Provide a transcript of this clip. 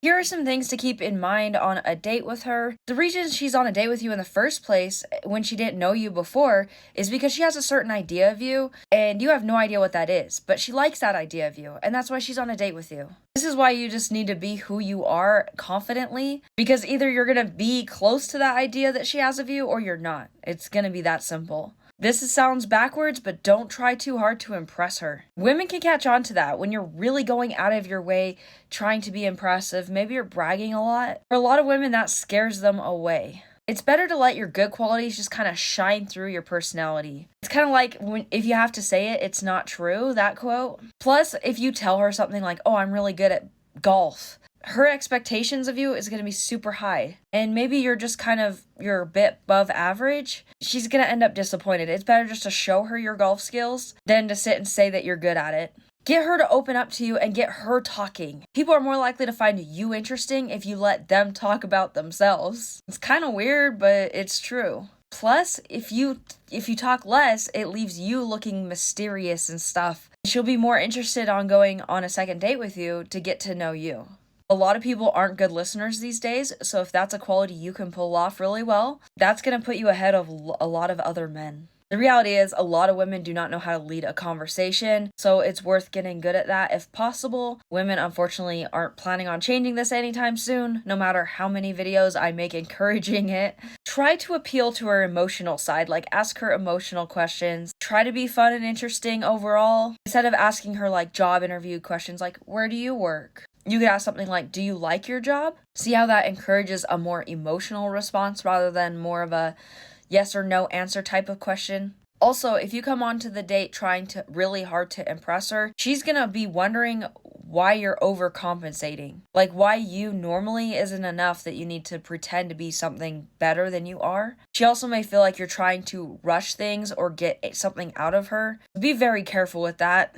Here are some things to keep in mind on a date with her. The reason she's on a date with you in the first place, when she didn't know you before, is because she has a certain idea of you, and you have no idea what that is. But she likes that idea of you, and that's why she's on a date with you. This is why you just need to be who you are confidently, because either you're gonna be close to that idea that she has of you, or you're not. It's gonna be that simple. Sounds backwards, but don't try too hard to impress her. Women can catch on to that when you're really going out of your way trying to be impressive. Maybe you're bragging a lot. For a lot of women, that scares them away. It's better to let your good qualities just kind of shine through your personality. It's kind of like if you have to say it, it's not true, that quote. Plus, if you tell her something like, oh, I'm really good at golf, her expectations of you is going to be super high. And maybe you're a bit above average. She's going to end up disappointed. It's better just to show her your golf skills than to sit and say that you're good at it. Get her to open up to you and get her talking. People are more likely to find you interesting if you let them talk about themselves. It's kind of weird, but it's true. Plus, if you talk less, it leaves you looking mysterious and stuff. She'll be more interested on going on a second date with you to get to know you. A lot of people aren't good listeners these days, so if that's a quality you can pull off really well, that's going to put you ahead of a lot of other men. The reality is, a lot of women do not know how to lead a conversation, so it's worth getting good at that if possible. Women, unfortunately, aren't planning on changing this anytime soon, no matter how many videos I make encouraging it. Try to appeal to her emotional side, like ask her emotional questions. Try to be fun and interesting overall, instead of asking her like job interview questions like, where do you work? You could ask something like, do you like your job? See how that encourages a more emotional response rather than more of a yes or no answer type of question. Also, if you come onto the date trying to really hard to impress her, she's gonna be wondering why you're overcompensating. Like why you normally isn't enough that you need to pretend to be something better than you are. She also may feel like you're trying to rush things or get something out of her. Be very careful with that.